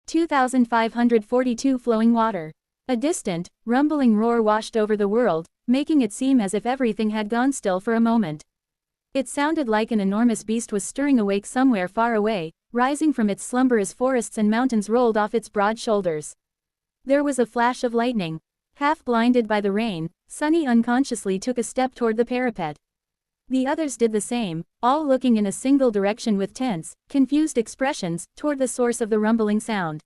2,542 flowing water. A distant, rumbling roar washed over the world, making it seem as if everything had gone still for a moment. It sounded like an enormous beast was stirring awake somewhere far away, rising from its slumber as forests and mountains rolled off its broad shoulders. There was a flash of lightning. Half blinded by the rain, Sunny unconsciously took a step toward the parapet. The others did the same, all looking in a single direction with tense, confused expressions, toward the source of the rumbling sound.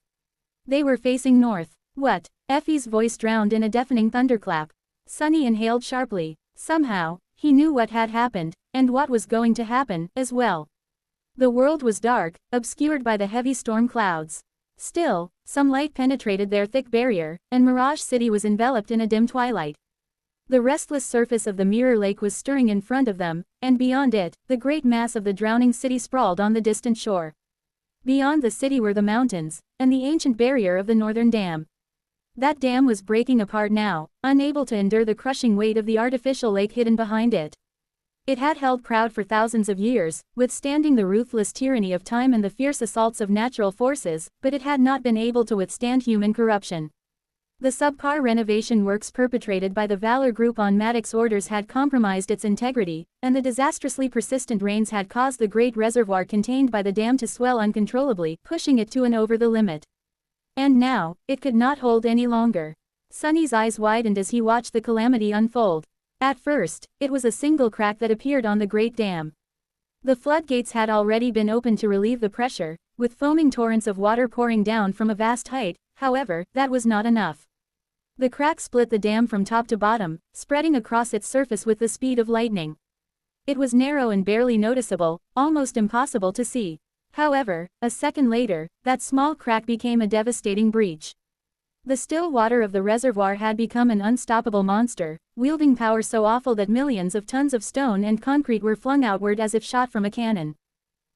They were facing north. What? Effie's voice drowned in a deafening thunderclap. Sunny inhaled sharply. Somehow, he knew what had happened, and what was going to happen, as well. The world was dark, obscured by the heavy storm clouds. Still, some light penetrated their thick barrier, and Mirage City was enveloped in a dim twilight. The restless surface of the Mirror Lake was stirring in front of them, and beyond it, the great mass of the drowning city sprawled on the distant shore. Beyond the city were the mountains, and the ancient barrier of the northern dam. That dam was breaking apart now, unable to endure the crushing weight of the artificial lake hidden behind it. It had held proud for thousands of years, withstanding the ruthless tyranny of time and the fierce assaults of natural forces, but it had not been able to withstand human corruption. The subpar renovation works perpetrated by the Valor Group on Maddox's orders had compromised its integrity, and the disastrously persistent rains had caused the great reservoir contained by the dam to swell uncontrollably, pushing it to and over the limit. And now, it could not hold any longer. Sunny's eyes widened as he watched the calamity unfold. At first, it was a single crack that appeared on the great dam. The floodgates had already been opened to relieve the pressure, with foaming torrents of water pouring down from a vast height. However, that was not enough. The crack split the dam from top to bottom, spreading across its surface with the speed of lightning. It was narrow and barely noticeable, almost impossible to see. However, a second later, that small crack became a devastating breach. The still water of the reservoir had become an unstoppable monster, wielding power so awful that millions of tons of stone and concrete were flung outward as if shot from a cannon.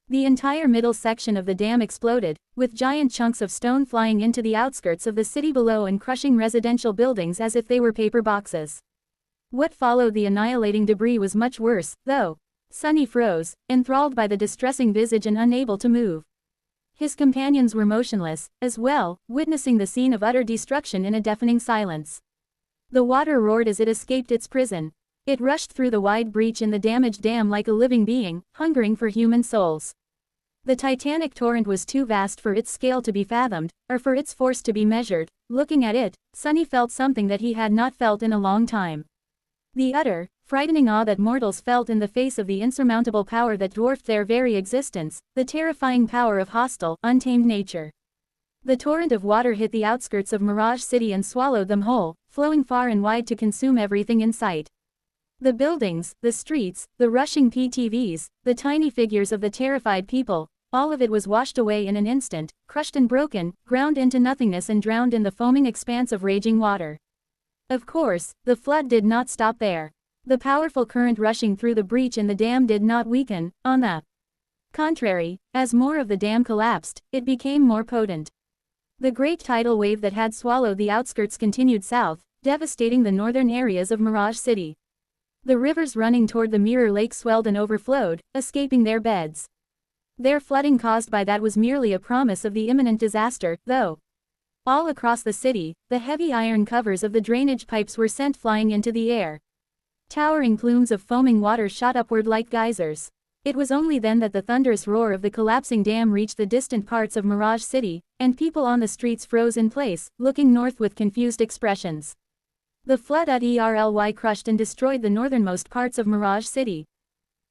The entire middle section of the dam exploded, with giant chunks of stone flying into the outskirts of the city below and crushing residential buildings as if they were paper boxes. What followed the annihilating debris was much worse, though. Sunny froze, enthralled by the distressing visage and unable to move. His companions were motionless, as well, witnessing the scene of utter destruction in a deafening silence. The water roared as it escaped its prison. It rushed through the wide breach in the damaged dam like a living being, hungering for human souls. The titanic torrent was too vast for its scale to be fathomed, or for its force to be measured. Looking at it, Sunny felt something that he had not felt in a long time. The utter, frightening awe that mortals felt in the face of the insurmountable power that dwarfed their very existence, the terrifying power of hostile, untamed nature. The torrent of water hit the outskirts of Mirage City and swallowed them whole, flowing far and wide to consume everything in sight. The buildings, the streets, the rushing PTVs, the tiny figures of the terrified people, all of it was washed away in an instant, crushed and broken, ground into nothingness and drowned in the foaming expanse of raging water. Of course, the flood did not stop there. The powerful current rushing through the breach in the dam did not weaken. On the contrary, as more of the dam collapsed, it became more potent. The great tidal wave that had swallowed the outskirts continued south, devastating the northern areas of Mirage City. The rivers running toward the Mirror Lake swelled and overflowed, escaping their beds. Their flooding caused by that was merely a promise of the imminent disaster, though. All across the city, the heavy iron covers of the drainage pipes were sent flying into the air. Towering plumes of foaming water shot upward like geysers. It was only then that the thunderous roar of the collapsing dam reached the distant parts of Mirage City, and people on the streets froze in place, looking north with confused expressions. The flood utterly crushed and destroyed the northernmost parts of Mirage City.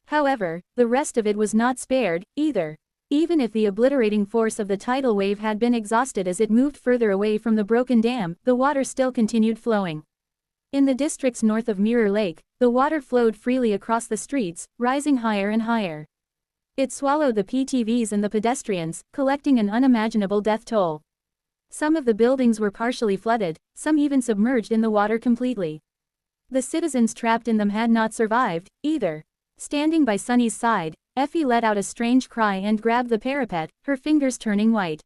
However, the rest of it was not spared, either. Even if the obliterating force of the tidal wave had been exhausted as it moved further away from the broken dam, the water still continued flowing. In the districts north of Mirror Lake, the water flowed freely across the streets, rising higher and higher. It swallowed the PTVs and the pedestrians, collecting an unimaginable death toll. Some of the buildings were partially flooded, some even submerged in the water completely. The citizens trapped in them had not survived, either. Standing by Sunny's side, Effie let out a strange cry and grabbed the parapet, her fingers turning white.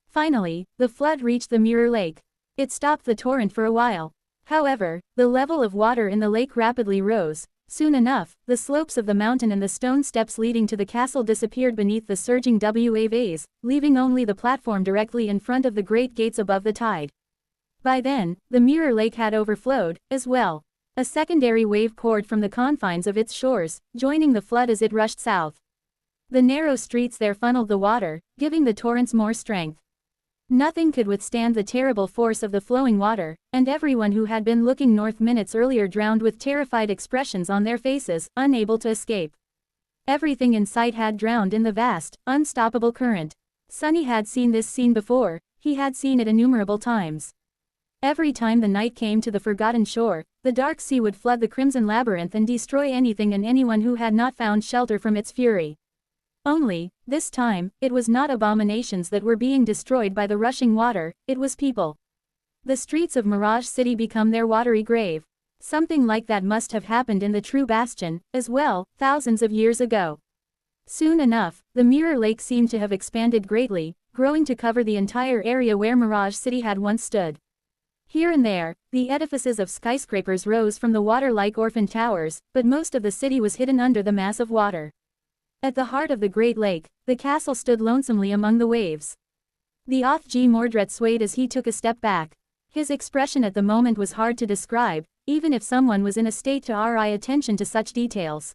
Finally, the flood reached the Mirror Lake. It stopped the torrent for a while. However, the level of water in the lake rapidly rose, Soon enough, the slopes of the mountain and the stone steps leading to the castle disappeared beneath the surging waves, leaving only the platform directly in front of the great gates above the tide. By then, the Mirror Lake had overflowed, as well. A secondary wave poured from the confines of its shores, joining the flood as it rushed south. The narrow streets there funneled the water, giving the torrents more strength. Nothing could withstand the terrible force of the flowing water, and everyone who had been looking north minutes earlier drowned with terrified expressions on their faces, unable to escape. Everything in sight had drowned in the vast, unstoppable current. Sunny had seen this scene before, he had seen it innumerable times. Every time the night came to the forgotten shore, the dark sea would flood the crimson labyrinth and destroy anything and anyone who had not found shelter from its fury. Only, this time, it was not abominations that were being destroyed by the rushing water, it was people. The streets of Mirage City become their watery grave. Something like that must have happened in the True Bastion, as well, thousands of years ago. Soon enough, the Mirror Lake seemed to have expanded greatly, growing to cover the entire area where Mirage City had once stood. Here and there, the edifices of skyscrapers rose from the water like orphan towers, but most of the city was hidden under the mass of water. At the heart of the Great Lake, the castle stood lonesomely among the waves. The Oth-G Mordred swayed as he took a step back. His expression at the moment was hard to describe, even if someone was in a state to pay attention to such details.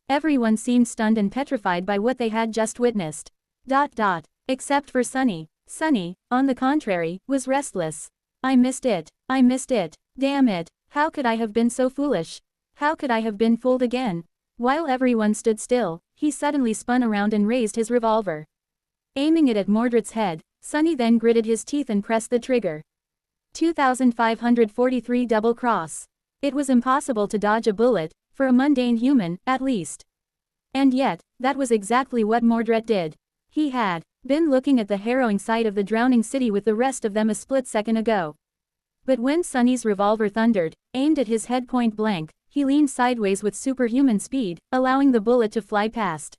Everyone seemed stunned and petrified by what they had just witnessed. Except for Sunny. Sunny, on the contrary, was restless. I missed it. Damn it, how could I have been so foolish? How could I have been fooled again? While everyone stood still, he suddenly spun around and raised his revolver. Aiming it at Mordred's head, Sunny then gritted his teeth and pressed the trigger. 2543 double cross. It was impossible to dodge a bullet, for a mundane human, at least. And yet, that was exactly what Mordred did. He had been looking at the harrowing sight of the drowning city with the rest of them a split second ago. But when Sunny's revolver thundered, aimed at his head point blank, he leaned sideways with superhuman speed, allowing the bullet to fly past.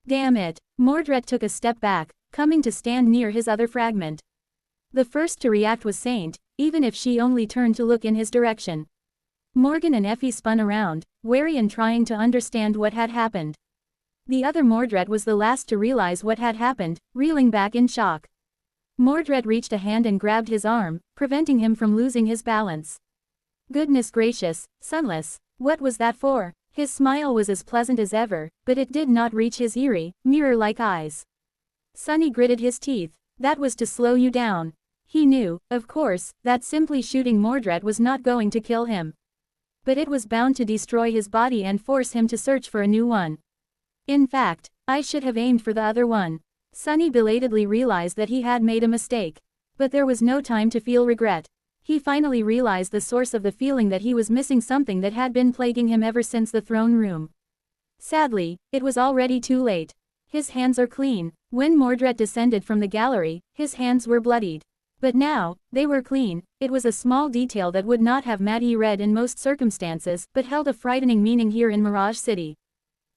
Damn it! Mordred took a step back, coming to stand near his other fragment. The first to react was Saint, even if she only turned to look in his direction. Morgan and Effie spun around, wary and trying to understand what had happened. The other Mordred was the last to realize what had happened, reeling back in shock. Mordred reached a hand and grabbed his arm, preventing him from losing his balance. Goodness gracious, Sunless, what was that for? His smile was as pleasant as ever, but it did not reach his eerie, mirror-like eyes. Sunny gritted his teeth. That was to slow you down. He knew, of course, that simply shooting Mordred was not going to kill him. But it was bound to destroy his body and force him to search for a new one. In fact, I should have aimed for the other one. Sunny belatedly realized that he had made a mistake. But there was no time to feel regret. He finally realized the source of the feeling that he was missing something that had been plaguing him ever since the throne room. Sadly, it was already too late. His hands are clean. When Mordred descended from the gallery, his hands were bloodied. But now, they were clean. It was a small detail that would not have read in most circumstances, but held a frightening meaning here in Mirage City.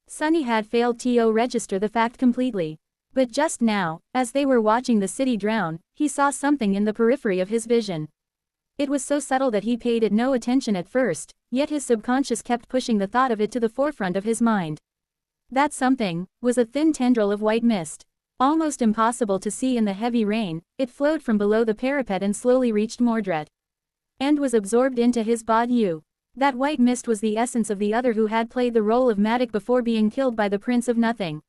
Sunny had failed to register the fact completely. But just now, as they were watching the city drown, he saw something in the periphery of his vision. It was so subtle that he paid it no attention at first, yet his subconscious kept pushing the thought of it to the forefront of his mind. That something was a thin tendril of white mist. Almost impossible to see in the heavy rain, it flowed from below the parapet and slowly reached Mordred. And was absorbed into his body. That white mist was the essence of the other who had played the role of Matic before being killed by the Prince of Nothing.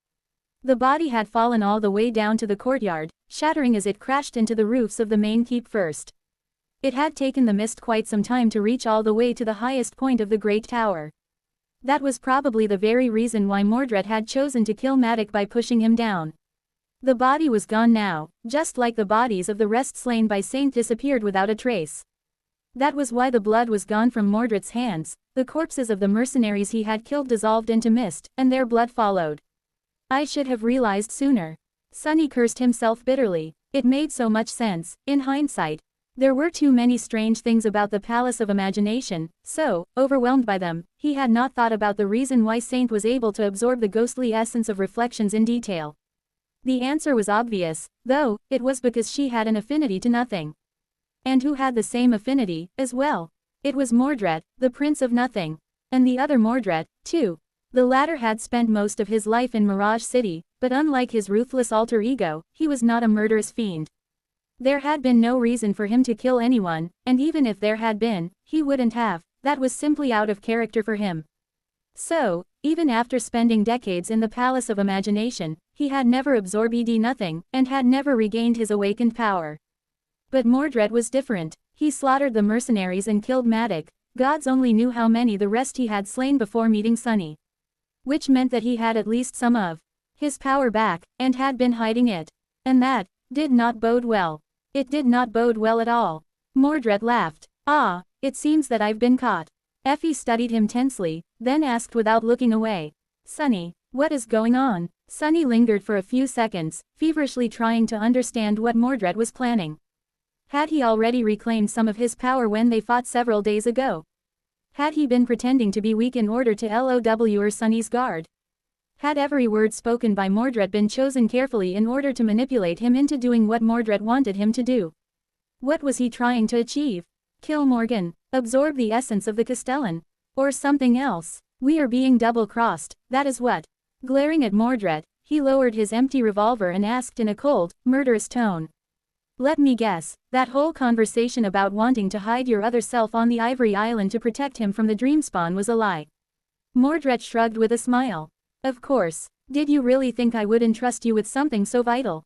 The body had fallen all the way down to the courtyard, shattering as it crashed into the roofs of the main keep first. It had taken the mist quite some time to reach all the way to the highest point of the Great Tower. That was probably the very reason why Mordred had chosen to kill Matic by pushing him down. The body was gone now, just like the bodies of the rest slain by Saint disappeared without a trace. That was why the blood was gone from Mordred's hands. The corpses of the mercenaries he had killed dissolved into mist, and their blood followed. I should have realized sooner. Sunny cursed himself bitterly. It made so much sense, in hindsight. There were too many strange things about the Palace of Imagination, so, overwhelmed by them, he had not thought about the reason why Saint was able to absorb the ghostly essence of reflections in detail. The answer was obvious, though, it was because she had an affinity to Nothing. And who had the same affinity, as well? It was Mordred, the Prince of Nothing. And the other Mordred, too. The latter had spent most of his life in Mirage City, but unlike his ruthless alter ego, he was not a murderous fiend. There had been no reason for him to kill anyone, and even if there had been, he wouldn't have. That was simply out of character for him. So, even after spending decades in the Palace of Imagination, he had never absorbed nothing, and had never regained his awakened power. But Mordred was different. He slaughtered the mercenaries and killed Madoc. Gods only knew how many the rest he had slain before meeting Sunny. Which meant that he had at least some of his power back, and had been hiding it. And that did not bode well. It did not bode well at all. Mordred laughed. Ah, it seems that I've been caught. Effie studied him tensely, then asked without looking away. Sunny, what is going on? Sunny lingered for a few seconds, feverishly trying to understand what Mordred was planning. Had he already reclaimed some of his power when they fought several days ago? Had he been pretending to be weak in order to lower Sunny's guard? Had every word spoken by Mordred been chosen carefully in order to manipulate him into doing what Mordred wanted him to do? What was he trying to achieve? Kill Morgan? Absorb the essence of the Castellan? Or something else? We are being double-crossed, that is what. Glaring at Mordred, he lowered his empty revolver and asked in a cold, murderous tone. Let me guess, that whole conversation about wanting to hide your other self on the Ivory Island to protect him from the Dreamspawn was a lie. Mordred shrugged with a smile. Of course. Did you really think I would entrust you with something so vital?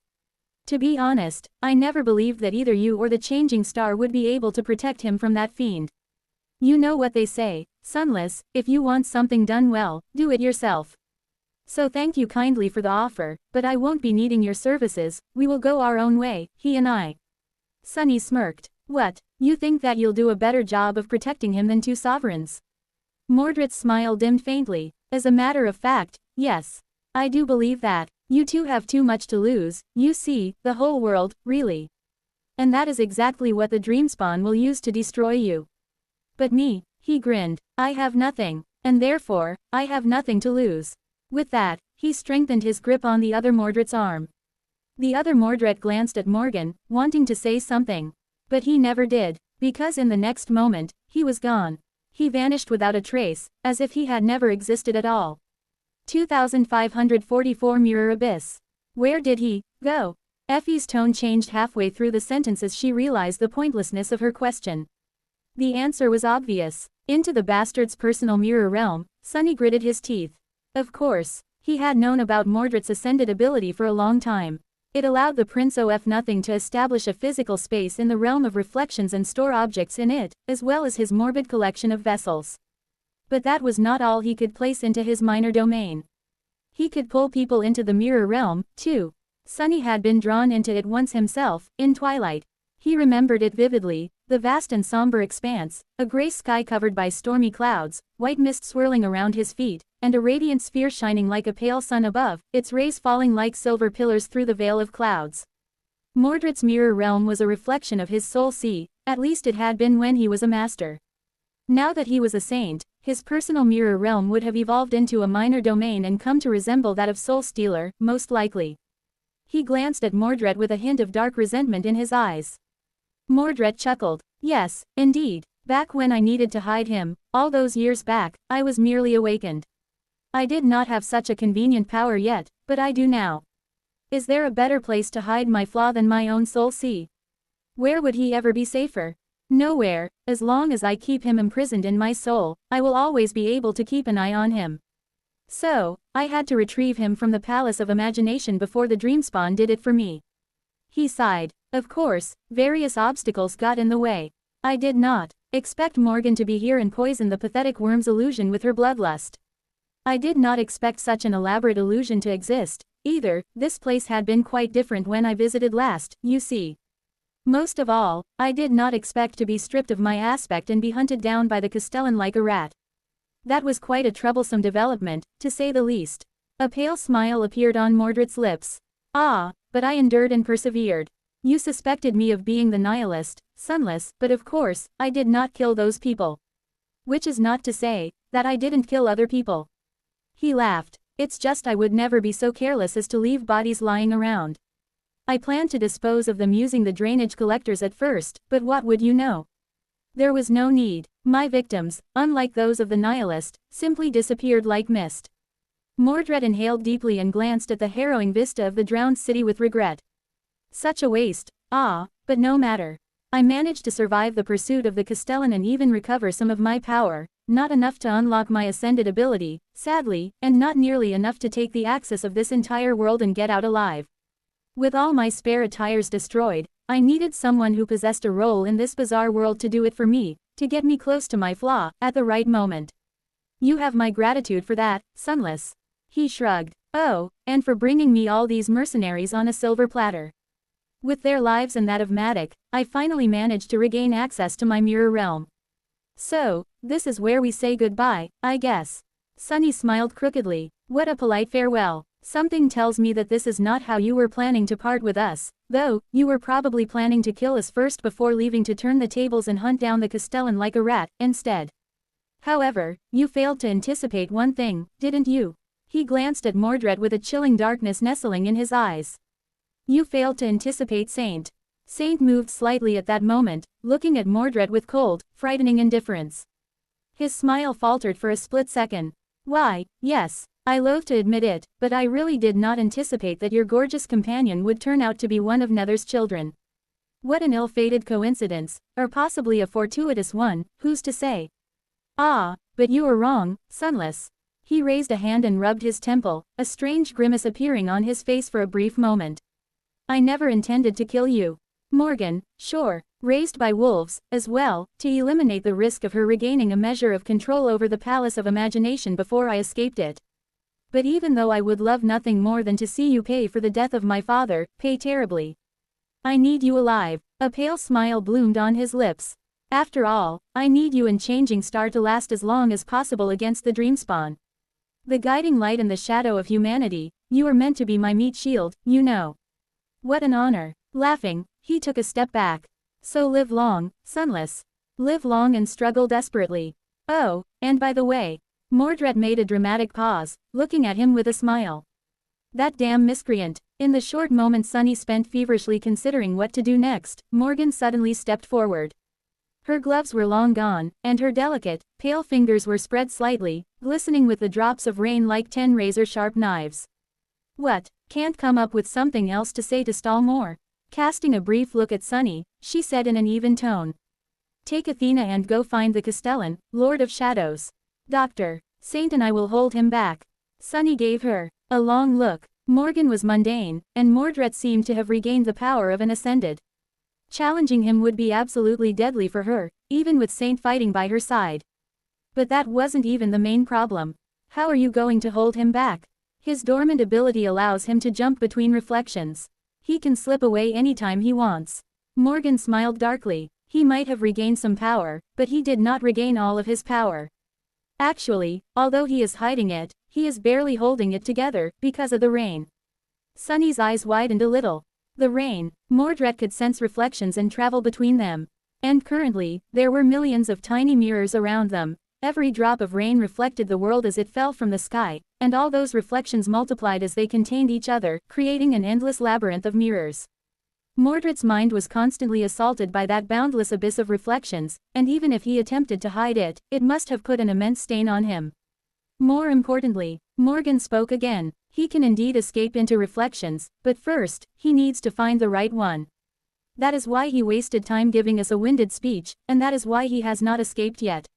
To be honest, I never believed that either you or the Changing Star would be able to protect him from that fiend. You know what they say, Sunless, if you want something done well, do it yourself. So thank you kindly for the offer, but I won't be needing your services, we will go our own way, he and I. Sunny smirked. What, you think that you'll do a better job of protecting him than two sovereigns? Mordred's smile dimmed faintly. As a matter of fact, yes. I do believe that. You two have too much to lose, you see, the whole world, really. And that is exactly what the Dreamspawn will use to destroy you. But me, he grinned, I have nothing, and therefore, I have nothing to lose. With that, he strengthened his grip on the other Mordred's arm. The other Mordred glanced at Morgan, wanting to say something. But he never did, because in the next moment, he was gone. He vanished without a trace, as if he had never existed at all. 2544 Mirror Abyss. Where did he go? Effie's tone changed halfway through the sentence as she realized the pointlessness of her question. The answer was obvious. Into the bastard's personal mirror realm. Sunny gritted his teeth. Of course, he had known about Mordred's ascended ability for a long time. It allowed the Prince of Nothing to establish a physical space in the realm of reflections and store objects in it, as well as his morbid collection of vessels. But that was not all he could place into his minor domain. He could pull people into the mirror realm, too. Sunny had been drawn into it once himself, in twilight. He remembered it vividly, the vast and somber expanse, a gray sky covered by stormy clouds, white mist swirling around his feet, and a radiant sphere shining like a pale sun above, its rays falling like silver pillars through the veil of clouds. Mordred's mirror realm was a reflection of his soul sea, at least it had been when he was a master. Now that he was a saint, his personal mirror realm would have evolved into a minor domain and come to resemble that of Soul Stealer, most likely. He glanced at Mordred with a hint of dark resentment in his eyes. Mordred chuckled. Yes, indeed. Back when I needed to hide him, all those years back, I was merely awakened. I did not have such a convenient power yet, but I do now. Is there a better place to hide my flaw than my own soul sea? Where would he ever be safer? Nowhere. As long as I keep him imprisoned in my soul, I will always be able to keep an eye on him. So, I had to retrieve him from the Palace of Imagination before the Dreamspawn did it for me. He sighed. Of course, various obstacles got in the way. I did not expect Morgan to be here and poison the pathetic worm's illusion with her bloodlust. I did not expect such an elaborate illusion to exist, either. This place had been quite different when I visited last, you see. Most of all, I did not expect to be stripped of my aspect and be hunted down by the Castellan like a rat. That was quite a troublesome development, to say the least. A pale smile appeared on Mordred's lips. Ah, but I endured and persevered. You suspected me of being the nihilist, Sunless, but of course, I did not kill those people. Which is not to say that I didn't kill other people. He laughed. It's just I would never be so careless as to leave bodies lying around. I planned to dispose of them using the drainage collectors at first, but what would you know? There was no need. My victims, unlike those of the nihilist, simply disappeared like mist. Mordred inhaled deeply and glanced at the harrowing vista of the drowned city with regret. Such a waste, but no matter. I managed to survive the pursuit of the Castellan and even recover some of my power, not enough to unlock my ascended ability, sadly, and not nearly enough to take the axis of this entire world and get out alive. With all my spare attires destroyed, I needed someone who possessed a role in this bizarre world to do it for me, to get me close to my flaw, at the right moment. You have my gratitude for that, Sunless. He shrugged. Oh, and for bringing me all these mercenaries on a silver platter. With their lives and that of Madoc, I finally managed to regain access to my mirror realm. So, this is where we say goodbye, I guess. Sunny smiled crookedly. What a polite farewell. Something tells me that this is not how you were planning to part with us, though, you were probably planning to kill us first before leaving to turn the tables and hunt down the Castellan like a rat, instead. However, you failed to anticipate one thing, didn't you? He glanced at Mordred with a chilling darkness nestling in his eyes. You failed to anticipate Saint. Saint moved slightly at that moment, looking at Mordred with cold, frightening indifference. His smile faltered for a split second. Why, yes, I loathe to admit it, but I really did not anticipate that your gorgeous companion would turn out to be one of Nether's children. What an ill-fated coincidence, or possibly a fortuitous one, who's to say? But you were wrong, Sunless. He raised a hand and rubbed his temple, a strange grimace appearing on his face for a brief moment. I never intended to kill you. Morgan, sure, raised by wolves, as well, to eliminate the risk of her regaining a measure of control over the Palace of Imagination before I escaped it. But even though I would love nothing more than to see you pay for the death of my father, pay terribly. I need you alive. A pale smile bloomed on his lips. After all, I need you and Changing Star to last as long as possible against the Dreamspawn. The guiding light and the shadow of humanity, you are meant to be my meat shield, you know. What an honor. Laughing, he took a step back. So live long, Sunless. Live long and struggle desperately. Oh, and by the way. Mordred made a dramatic pause, looking at him with a smile. That damn miscreant. In the short moment Sunny spent feverishly considering what to do next, Morgan suddenly stepped forward. Her gloves were long gone, and her delicate, pale fingers were spread slightly, glistening with the drops of rain like 10 razor-sharp knives. What, can't come up with something else to say to stall more? Casting a brief look at Sunny, she said in an even tone. Take Athena and go find the Castellan, Lord of Shadows. Doctor, Saint and I will hold him back. Sunny gave her a long look. Morgan was mundane, and Mordred seemed to have regained the power of an ascended. Challenging him would be absolutely deadly for her, even with Saint fighting by her side. But that wasn't even the main problem. How are you going to hold him back? His dormant ability allows him to jump between reflections. He can slip away anytime he wants. Morgan smiled darkly. He might have regained some power, but he did not regain all of his power. Actually, although he is hiding it, he is barely holding it together, because of the rain. Sunny's eyes widened a little. The rain, Mordred could sense reflections and travel between them. And currently, there were millions of tiny mirrors around them. Every drop of rain reflected the world as it fell from the sky, and all those reflections multiplied as they contained each other, creating an endless labyrinth of mirrors. Mordred's mind was constantly assaulted by that boundless abyss of reflections, and even if he attempted to hide it, it must have put an immense stain on him. More importantly, Morgan spoke again. He can indeed escape into reflections, but first, he needs to find the right one. That is why he wasted time giving us a winded speech, and that is why he has not escaped yet.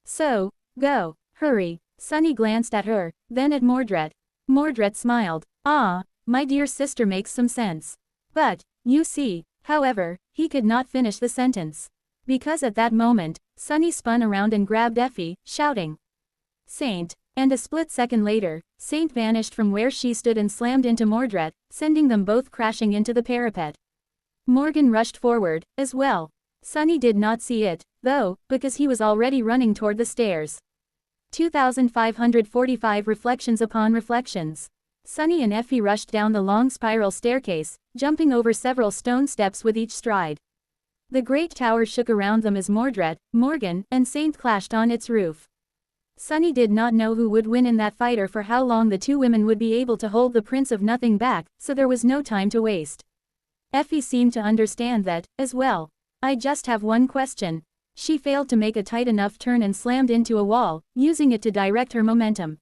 So, go, hurry. Sunny glanced at her, then at Mordred. Mordred smiled. My dear sister makes some sense. But, you see, however, he could not finish the sentence. Because at that moment, Sunny spun around and grabbed Effie, shouting, Saint, and a split second later, Saint vanished from where she stood and slammed into Mordred, sending them both crashing into the parapet. Morgan rushed forward, as well. Sunny did not see it, though, because he was already running toward the stairs. 2545 reflections upon reflections. Sunny and Effie rushed down the long spiral staircase, jumping over several stone steps with each stride. The great tower shook around them as Mordred, Morgan, and Saint clashed on its roof. Sunny did not know who would win in that fight or for how long the two women would be able to hold the Prince of Nothing back, so there was no time to waste. Effie seemed to understand that, as well. I just have one question. She failed to make a tight enough turn and slammed into a wall, using it to direct her momentum.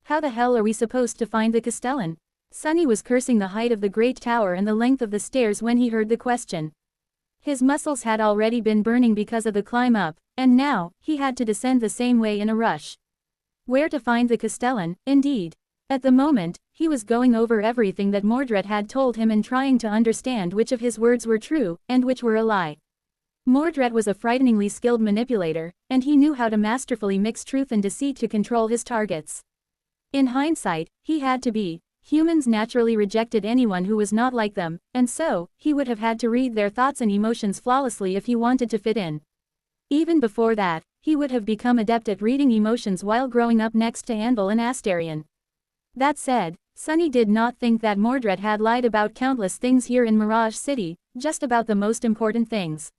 How the hell are we supposed to find the Castellan? Sunny was cursing the height of the great tower and the length of the stairs when he heard the question. His muscles had already been burning because of the climb up, and now, he had to descend the same way in a rush. Where to find the Castellan, indeed. At the moment, he was going over everything that Mordred had told him and trying to understand which of his words were true, and which were a lie. Mordred was a frighteningly skilled manipulator, and he knew how to masterfully mix truth and deceit to control his targets. In hindsight, he had to be. Humans naturally rejected anyone who was not like them, and so, he would have had to read their thoughts and emotions flawlessly if he wanted to fit in. Even before that, he would have become adept at reading emotions while growing up next to Anvil and Astarion. That said, Sunny did not think that Mordred had lied about countless things here in Mirage City, just about the most important things.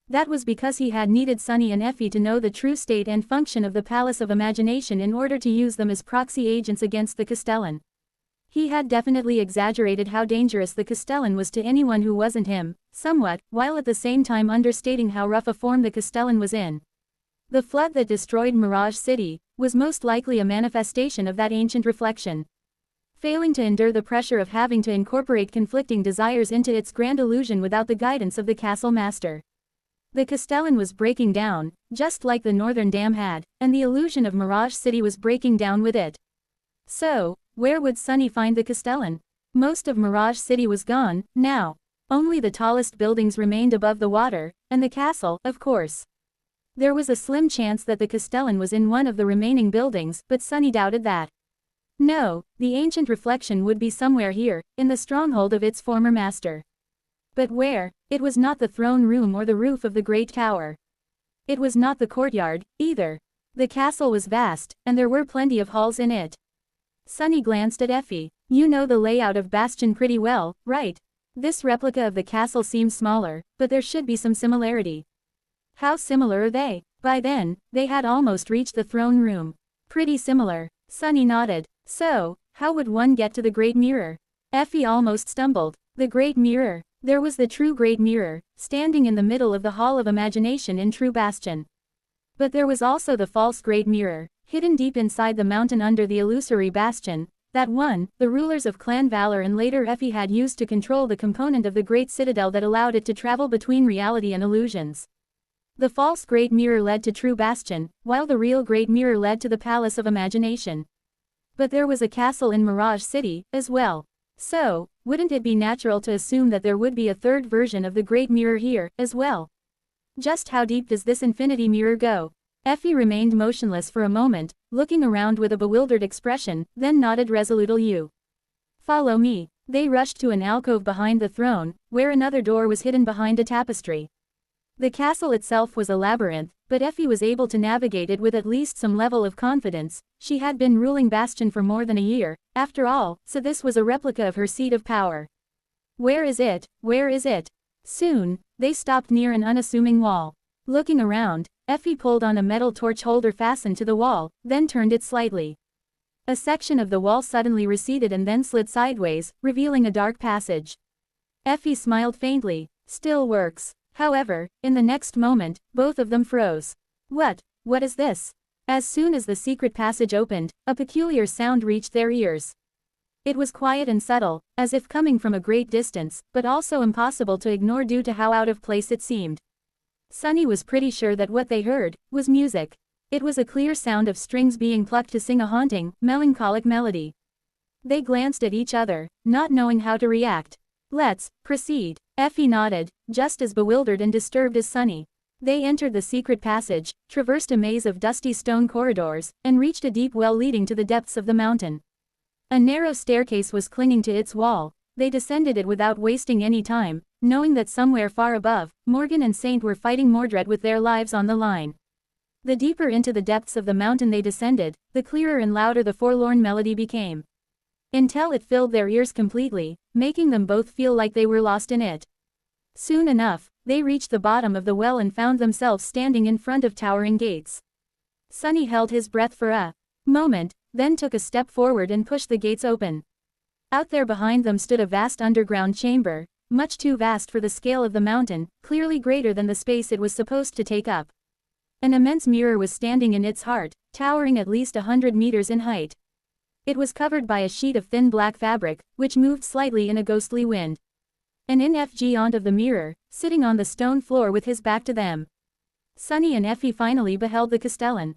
That was because he had needed Sunny and Effie to know the true state and function of the Palace of Imagination in order to use them as proxy agents against the Castellan. He had definitely exaggerated how dangerous the Castellan was to anyone who wasn't him, somewhat, while at the same time understating how rough a form the Castellan was in. The flood that destroyed Mirage City was most likely a manifestation of that ancient reflection. Failing to endure the pressure of having to incorporate conflicting desires into its grand illusion without the guidance of the castle master. The Castellan was breaking down, just like the Northern Dam had, and the illusion of Mirage City was breaking down with it. So, where would Sunny find the Castellan? Most of Mirage City was gone, now. Only the tallest buildings remained above the water, and the castle, of course. There was a slim chance that the Castellan was in one of the remaining buildings, but Sunny doubted that. No, the ancient reflection would be somewhere here, in the stronghold of its former master. But where? It was not the throne room or the roof of the great tower. It was not the courtyard, either. The castle was vast, and there were plenty of halls in it. Sunny glanced at Effie. You know the layout of Bastion pretty well, right? This replica of the castle seems smaller, but there should be some similarity. How similar are they? By then, they had almost reached the throne room. Pretty similar. Sunny nodded. So, how would one get to the Great Mirror? Effie almost stumbled. The Great Mirror. There was the true Great Mirror, standing in the middle of the Hall of Imagination in True Bastion. But there was also the false Great Mirror, hidden deep inside the mountain under the illusory bastion, that one, the rulers of Clan Valor and later Effie had used to control the component of the Great Citadel that allowed it to travel between reality and illusions. The false Great Mirror led to True Bastion, while the real Great Mirror led to the Palace of Imagination. But there was a castle in Mirage City, as well. So, wouldn't it be natural to assume that there would be a third version of the Great Mirror here, as well? Just how deep does this infinity mirror go? Effie remained motionless for a moment, looking around with a bewildered expression, then nodded resolutely. Follow me. They rushed to an alcove behind the throne, where another door was hidden behind a tapestry. The castle itself was a labyrinth, but Effie was able to navigate it with at least some level of confidence. She had been ruling Bastion for more than a year, after all, so this was a replica of her seat of power. Where is it? Where is it? Soon, they stopped near an unassuming wall. Looking around, Effie pulled on a metal torch holder fastened to the wall, then turned it slightly. A section of the wall suddenly receded and then slid sideways, revealing a dark passage. Effie smiled faintly. Still works. However, in the next moment, both of them froze. What is this? As soon as the secret passage opened, a peculiar sound reached their ears. It was quiet and subtle, as if coming from a great distance, but also impossible to ignore due to how out of place it seemed. Sunny was pretty sure that what they heard was music. It was a clear sound of strings being plucked to sing a haunting, melancholic melody. They glanced at each other, not knowing how to react. Let's proceed. Effie nodded, just as bewildered and disturbed as Sunny. They entered the secret passage, traversed a maze of dusty stone corridors, and reached a deep well leading to the depths of the mountain. A narrow staircase was clinging to its wall. They descended it without wasting any time, knowing that somewhere far above, Morgan and Saint were fighting Mordred with their lives on the line. The deeper into the depths of the mountain they descended, the clearer and louder the forlorn melody became. Until it filled their ears completely, making them both feel like they were lost in it. Soon enough, they reached the bottom of the well and found themselves standing in front of towering gates. Sunny held his breath for a moment, then took a step forward and pushed the gates open. Out there behind them stood a vast underground chamber, much too vast for the scale of the mountain, clearly greater than the space it was supposed to take up. An immense mirror was standing in its heart, towering at least 100 meters in height. It was covered by a sheet of thin black fabric, which moved slightly in a ghostly wind. An infgant of the mirror, sitting on the stone floor with his back to them. Sunny and Effie finally beheld the Castellan.